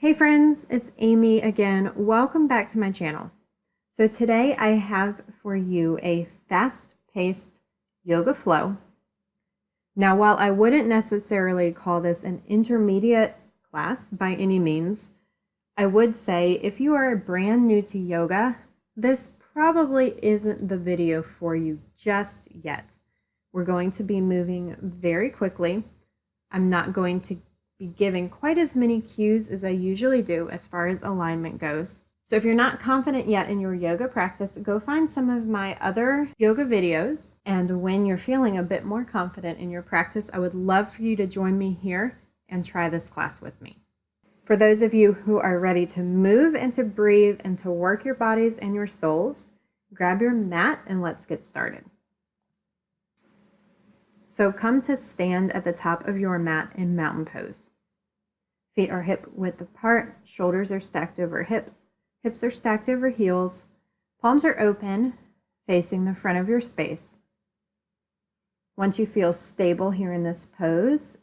Hey friends, it's Amy again. Welcome back to my channel. So today I have for you a fast-paced yoga flow. Now, while I wouldn't necessarily call this an intermediate class by any means, I would say if you are brand new to yoga, this probably isn't the video for you just yet. We're going to be moving very quickly. I'm not going to be giving quite as many cues as I usually do as far as alignment goes. So if you're not confident yet in your yoga practice, go find some of my other yoga videos. And when you're feeling a bit more confident in your practice, I would love for you to join me here and try this class with me. For those of you who are ready to move and to breathe and to work your bodies and your souls, grab your mat and let's get started. So come to stand at the top of your mat in mountain pose. Feet are hip width apart, shoulders are stacked over hips, hips are stacked over heels, palms are open, facing the front of your space. Once you feel stable here in this pose,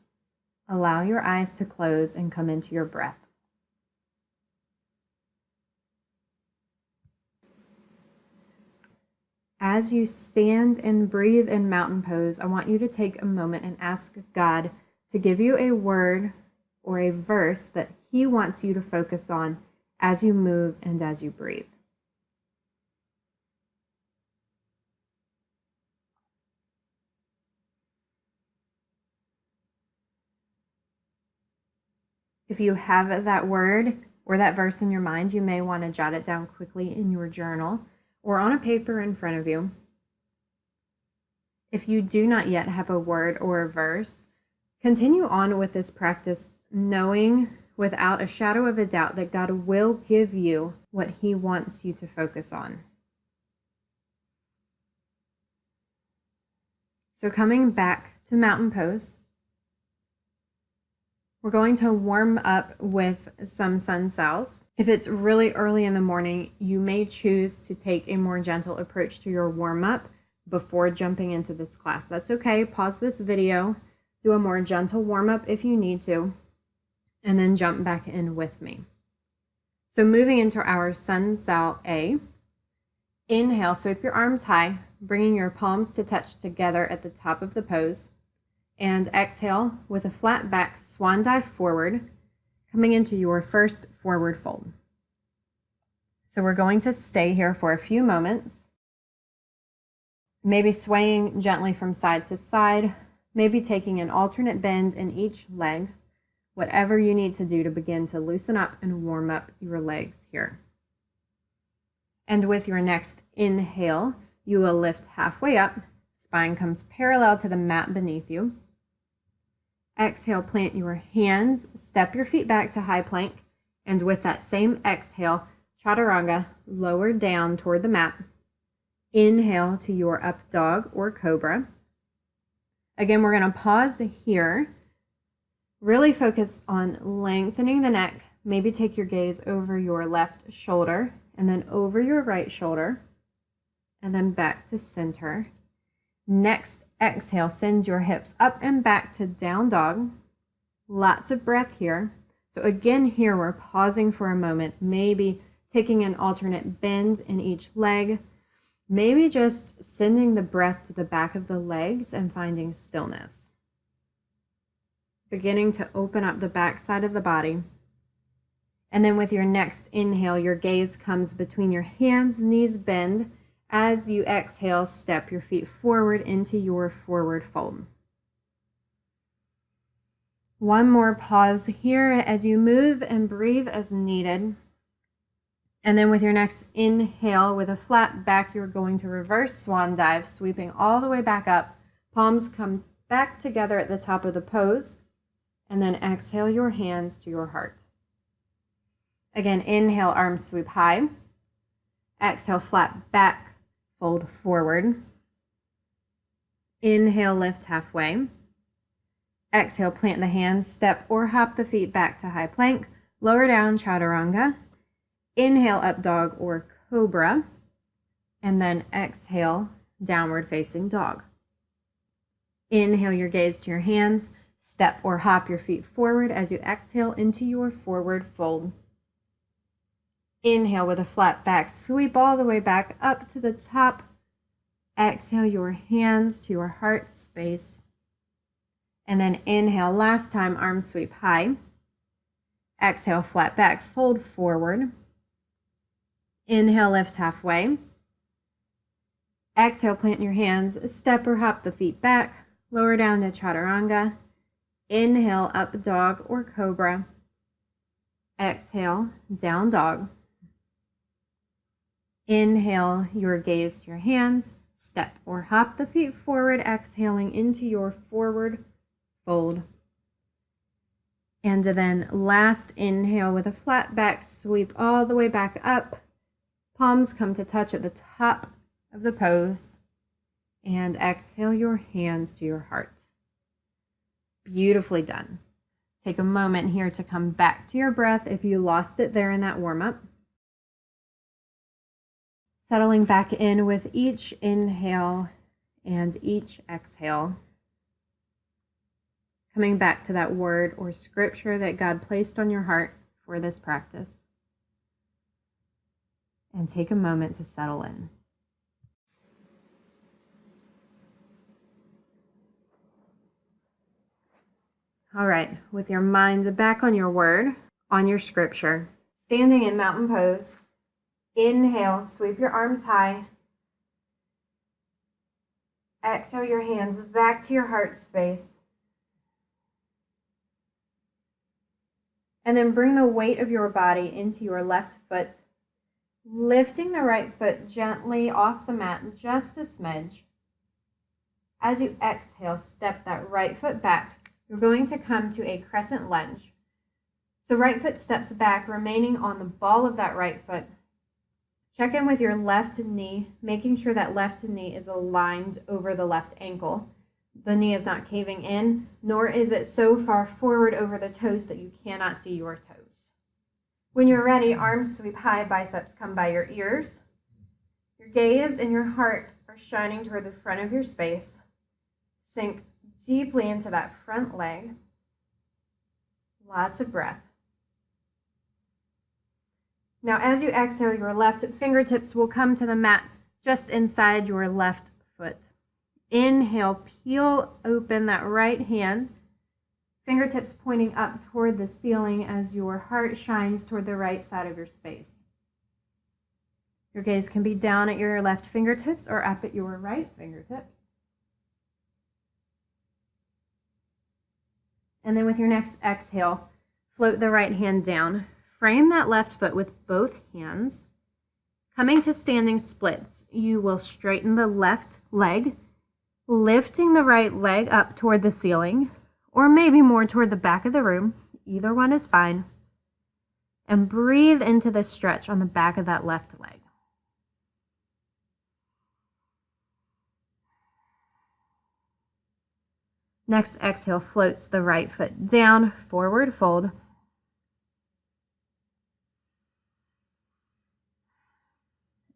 allow your eyes to close and come into your breath. As you stand and breathe in mountain pose, I want you to take a moment and ask God to give you a word or a verse that He wants you to focus on as you move and as you breathe. If you have that word or that verse in your mind, you may want to jot it down quickly in your journal or on a paper in front of you. If you do not yet have a word or a verse, continue on with this practice, knowing without a shadow of a doubt that God will give you what He wants you to focus on. So coming back to mountain pose, we're going to warm up with some sun salves. If it's really early in the morning, you may choose to take a more gentle approach to your warm-up before jumping into this class. That's okay. Pause this video, do a more gentle warm-up if you need to, and then jump back in with me. So moving into our sun sal A, inhale, sweep your arms high, bringing your palms to touch together at the top of the pose. And exhale with a flat back, swan dive forward, coming into your first forward fold. So we're going to stay here for a few moments, maybe swaying gently from side to side, maybe taking an alternate bend in each leg, whatever you need to do to begin to loosen up and warm up your legs here. And with your next inhale, you will lift halfway up, spine comes parallel to the mat beneath you. Exhale, plant your hands, step your feet back to high plank, and with that same exhale, chaturanga, lower down toward the mat. Inhale to your up dog or cobra. Again, we're going to pause here. Really focus on lengthening the neck. Maybe take your gaze over your left shoulder and then over your right shoulder and then back to center. Next exhale, send your hips up and back to down dog. Lots of breath here. So again, here we're pausing for a moment, maybe taking an alternate bend in each leg, maybe just sending the breath to the back of the legs and finding stillness. Beginning to open up the back side of the body. And then with your next inhale, your gaze comes between your hands, knees bend. As you exhale, step your feet forward into your forward fold. One more pause here as you move and breathe as needed. And then with your next inhale, with a flat back, you're going to reverse swan dive, sweeping all the way back up. Palms come back together at the top of the pose. And then exhale your hands to your heart. Again, inhale, arms sweep high. Exhale, flat back. Fold forward. Inhale, lift halfway. Exhale, plant the hands, step or hop the feet back to high plank. Lower down, chaturanga. Inhale, up dog or cobra. And then exhale, downward facing dog. Inhale your gaze to your hands. Step or hop your feet forward as you exhale into your forward fold. Inhale with a flat back, sweep all the way back up to the top. Exhale your hands to your heart space. And then inhale, last time, arms sweep high. Exhale, flat back, fold forward. Inhale, lift halfway. Exhale, plant your hands, step or hop the feet back, lower down to chaturanga. Inhale, up dog or cobra. Exhale, down dog. Inhale, your gaze to your hands, step or hop the feet forward, exhaling into your forward fold. And then last inhale with a flat back, sweep all the way back up. Palms come to touch at the top of the pose. And exhale your hands to your heart. Beautifully done. Take a moment here to come back to your breath if you lost it there in that warm-up. Settling back in with each inhale and each exhale. Coming back to that word or scripture that God placed on your heart for this practice. And take a moment to settle in. All right, with your mind back on your word, on your scripture, standing in mountain pose, inhale, sweep your arms high. Exhale your hands back to your heart space. And then bring the weight of your body into your left foot, lifting the right foot gently off the mat just a smidge. As you exhale, step that right foot back. You're going to come to a crescent lunge. So right foot steps back, remaining on the ball of that right foot. Check in with your left knee, making sure that left knee is aligned over the left ankle. The knee is not caving in, nor is it so far forward over the toes that you cannot see your toes. When you're ready, arms sweep high, biceps come by your ears. Your gaze and your heart are shining toward the front of your space. Sink deeply into that front leg. Lots of breath. Now, as you exhale, your left fingertips will come to the mat just inside your left foot. Inhale, peel open that right hand. Fingertips pointing up toward the ceiling as your heart shines toward the right side of your space. Your gaze can be down at your left fingertips or up at your right fingertips. And then with your next exhale, float the right hand down. Frame that left foot with both hands. Coming to standing splits, you will straighten the left leg, lifting the right leg up toward the ceiling, or maybe more toward the back of the room. Either one is fine. And breathe into the stretch on the back of that left leg. Next exhale floats the right foot down, forward fold.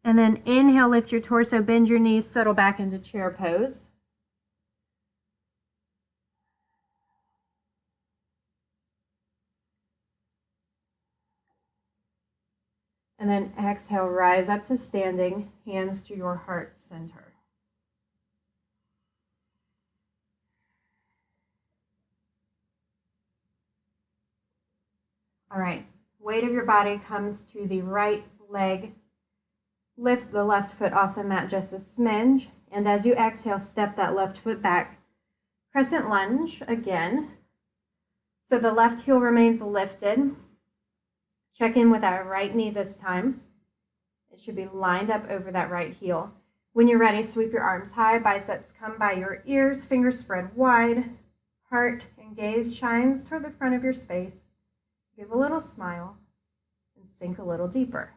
And then inhale, lift your torso, bend your knees, settle back into chair pose. And then exhale, rise up to standing, hands to your heart center. All right, weight of your body comes to the right leg. Lift the left foot off the mat just a smidge. And as you exhale, step that left foot back. Crescent lunge again. So the left heel remains lifted. Check in with that right knee this time. It should be lined up over that right heel. When you're ready, sweep your arms high, biceps come by your ears, fingers spread wide. Heart and gaze shines toward the front of your space. Give a little smile and sink a little deeper.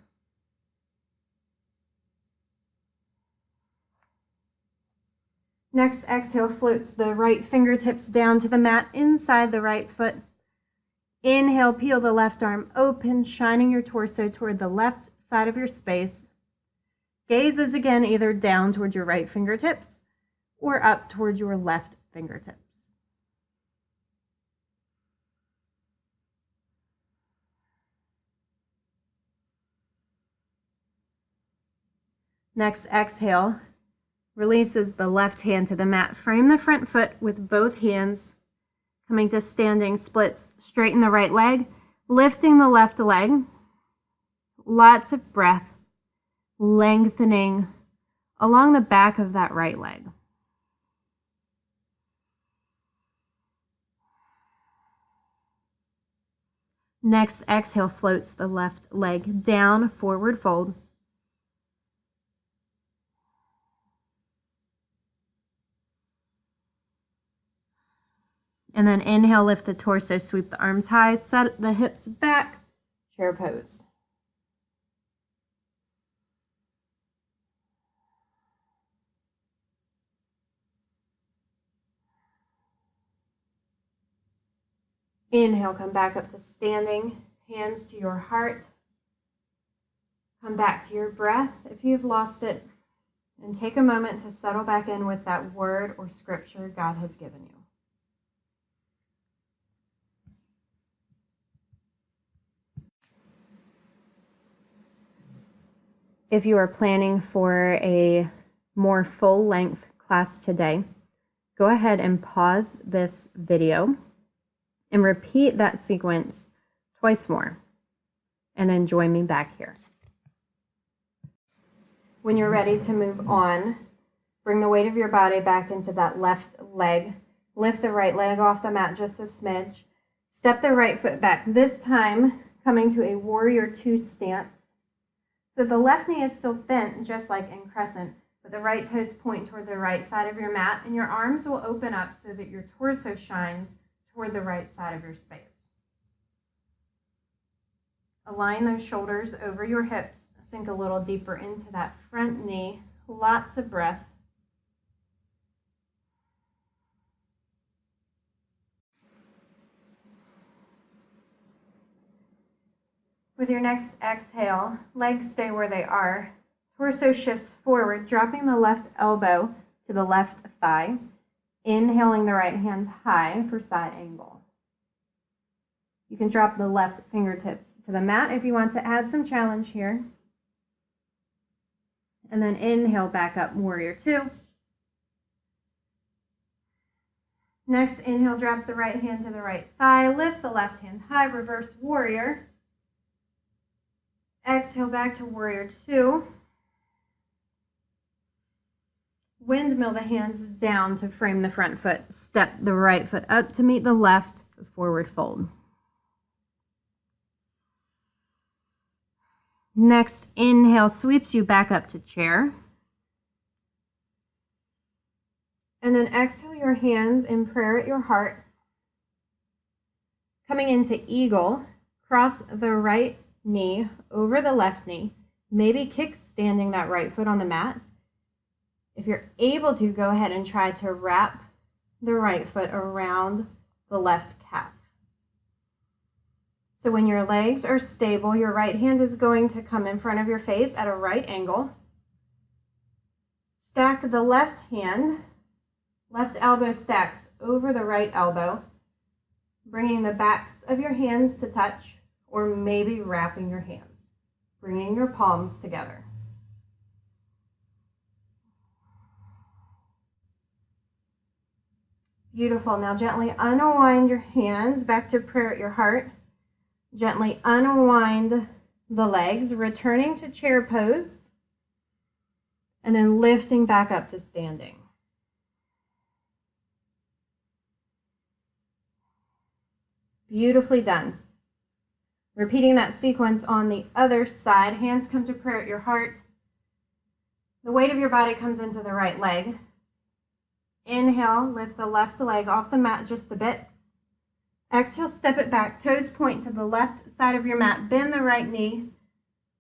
Next, exhale floats the right fingertips down to the mat inside the right foot. Inhale, peel the left arm open, shining your torso toward the left side of your space. Gaze is again either down towards your right fingertips or up towards your left fingertips. Next, exhale. Releases the left hand to the mat. Frame the front foot with both hands. Coming to standing, splits. Straighten the right leg. Lifting the left leg. Lots of breath. Lengthening along the back of that right leg. Next, exhale, floats the left leg down, forward fold. And then inhale, lift the torso, sweep the arms high, set the hips back, chair pose. Inhale, come back up to standing, hands to your heart. Come back to your breath if you've lost it, and take a moment to settle back in with that word or scripture God has given you. If you are planning for a more full-length class today, go ahead and pause this video and repeat that sequence twice more, and then join me back here. When you're ready to move on, bring the weight of your body back into that left leg. Lift the right leg off the mat just a smidge. Step the right foot back, this time coming to a warrior two stance. So the left knee is still bent, just like in crescent, but the right toes point toward the right side of your mat, and your arms will open up so that your torso shines toward the right side of your space. Align those shoulders over your hips. Sink a little deeper into that front knee. Lots of breath. With your next exhale, legs stay where they are. Torso shifts forward, dropping the left elbow to the left thigh. Inhaling the right hand high for side angle. You can drop the left fingertips to the mat if you want to add some challenge here. And then inhale back up, warrior two. Next, inhale, drops the right hand to the right thigh. Lift the left hand high, reverse warrior. Exhale back to warrior two. Windmill the hands down to frame the front foot. Step the right foot up to meet the left, forward fold. Next, inhale sweeps you back up to chair. And then exhale your hands in prayer at your heart. Coming into eagle, cross the right knee over the left knee. Maybe kickstanding that right foot on the mat. If you're able to, go ahead and try to wrap the right foot around the left calf. So when your legs are stable, your right hand is going to come in front of your face at a right angle. Stack the left hand, left elbow stacks over the right elbow, bringing the backs of your hands to touch, or maybe wrapping your hands, bringing your palms together. Beautiful. Now gently unwind your hands back to prayer at your heart. Gently unwind the legs, returning to chair pose, and then lifting back up to standing. Beautifully done. Repeating that sequence on the other side. Hands come to prayer at your heart. The weight of your body comes into the right leg. Inhale, lift the left leg off the mat just a bit. Exhale, step it back. Toes point to the left side of your mat. Bend the right knee.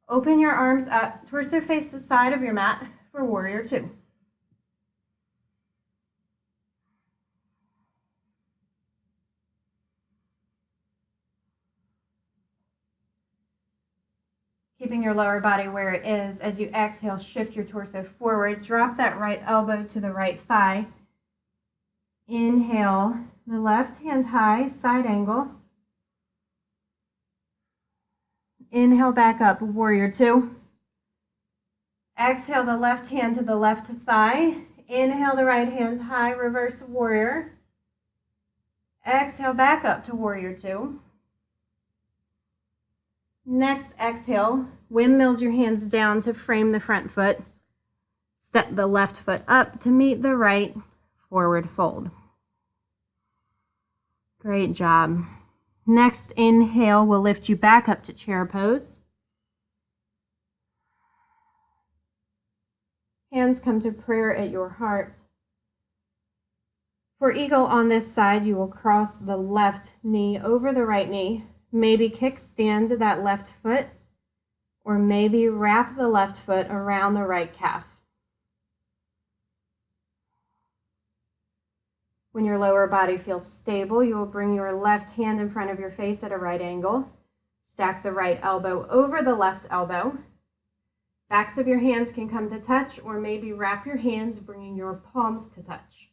Open your arms up. Torso face the side of your mat for warrior two. Keeping your lower body where it is. As you exhale, shift your torso forward. Drop that right elbow to the right thigh. Inhale, the left hand high, side angle. Inhale back up, warrior two. Exhale the left hand to the left thigh. Inhale the right hand high, reverse warrior. Exhale back up to warrior two. Next exhale, windmills your hands down to frame the front foot. Step the left foot up to meet the right, forward fold. Great job. Next inhale will lift you back up to chair pose. Hands come to prayer at your heart. For eagle on this side, you will cross the left knee over the right knee. Maybe kickstand that left foot, or maybe wrap the left foot around the right calf. When your lower body feels stable, you will bring your left hand in front of your face at a right angle. Stack the right elbow over the left elbow. Backs of your hands can come to touch, or maybe wrap your hands, bringing your palms to touch.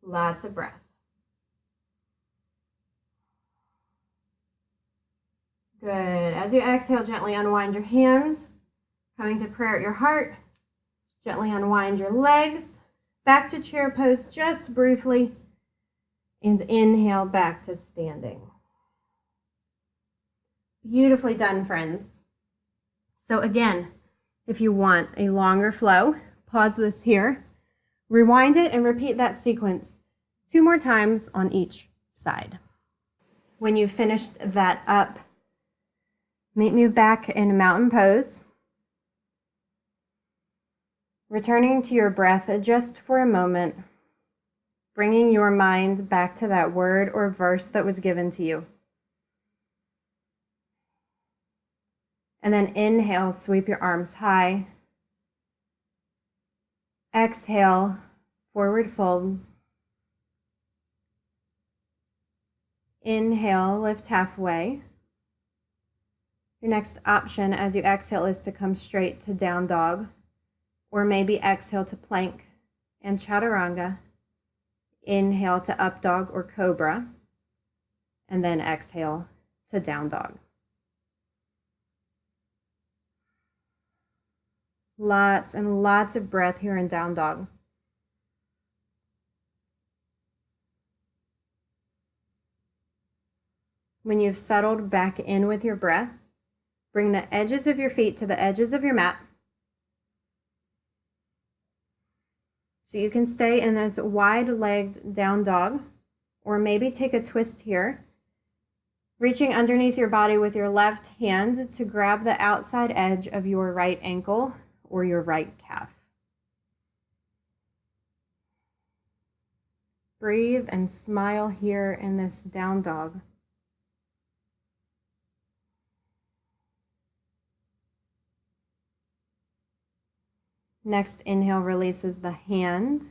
Lots of breath. Good. As you exhale, gently unwind your hands. Coming to prayer at your heart. Gently unwind your legs. Back to chair pose just briefly. And inhale back to standing. Beautifully done, friends. So again, if you want a longer flow, pause this here. Rewind it and repeat that sequence 2 more times on each side. When you've finished that up, meet me back in mountain pose. Returning to your breath just for a moment, bringing your mind back to that word or verse that was given to you. And then inhale, sweep your arms high. Exhale, forward fold. Inhale, lift halfway. Your next option as you exhale is to come straight to down dog, or maybe exhale to plank and chaturanga. Inhale to up dog or cobra, and then exhale to down dog. Lots and lots of breath here in down dog. When you've settled back in with your breath, bring the edges of your feet to the edges of your mat. So you can stay in this wide-legged down dog, or maybe take a twist here, reaching underneath your body with your left hand to grab the outside edge of your right ankle or your right calf. Breathe and smile here in this down dog. Next inhale releases the hand.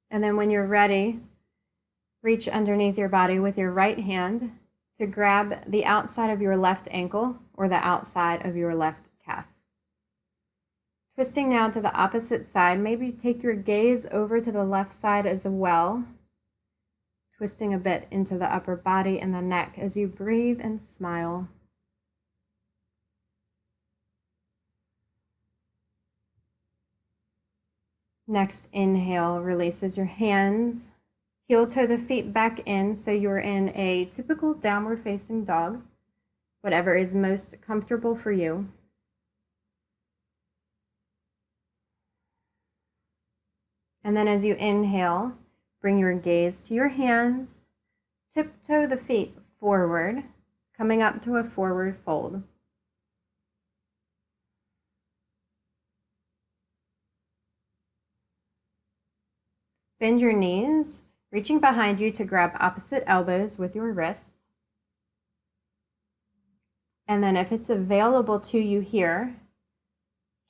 And then when you're ready, reach underneath your body with your right hand to grab the outside of your left ankle or the outside of your left calf. Twisting now to the opposite side, maybe take your gaze over to the left side as well. Twisting a bit into the upper body and the neck as you breathe and smile. Next inhale releases your hands. Heel toe the feet back in so you're in a typical downward facing dog, whatever is most comfortable for you. And then as you inhale, bring your gaze to your hands, tiptoe the feet forward, coming up to a forward fold. Bend your knees, reaching behind you to grab opposite elbows with your wrists. And then if it's available to you here,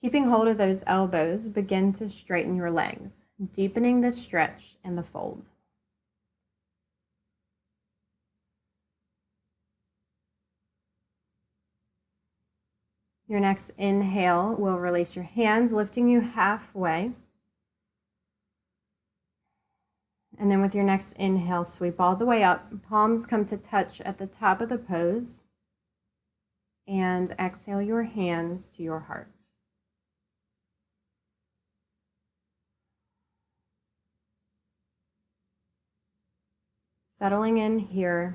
keeping hold of those elbows, begin to straighten your legs, deepening the stretch and the fold. Your next inhale will release your hands, lifting you halfway. And then with your next inhale, sweep all the way up. Palms come to touch at the top of the pose. And exhale your hands to your heart. Settling in here,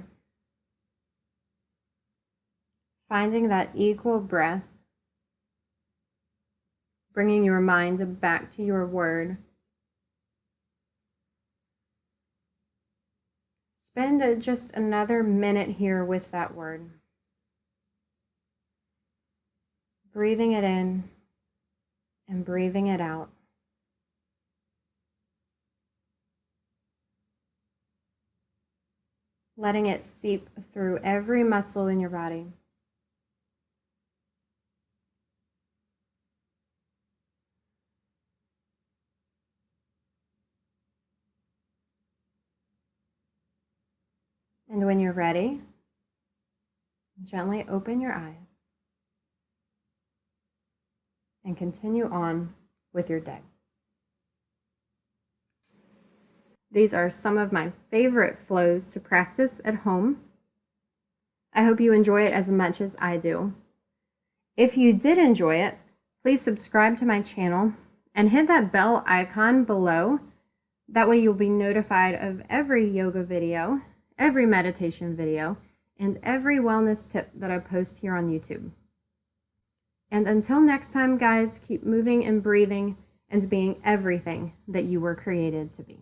finding that equal breath, bringing your mind back to your word. Spend just another minute here with that word. Breathing it in and breathing it out. Letting it seep through every muscle in your body. And when you're ready, gently open your eyes and continue on with your day. These are some of my favorite flows to practice at home. I hope you enjoy it as much as I do. If you did enjoy it, please subscribe to my channel and hit that bell icon below. That way you'll be notified of every yoga video, every meditation video, and every wellness tip that I post here on YouTube. And until next time, guys, keep moving and breathing and being everything that you were created to be.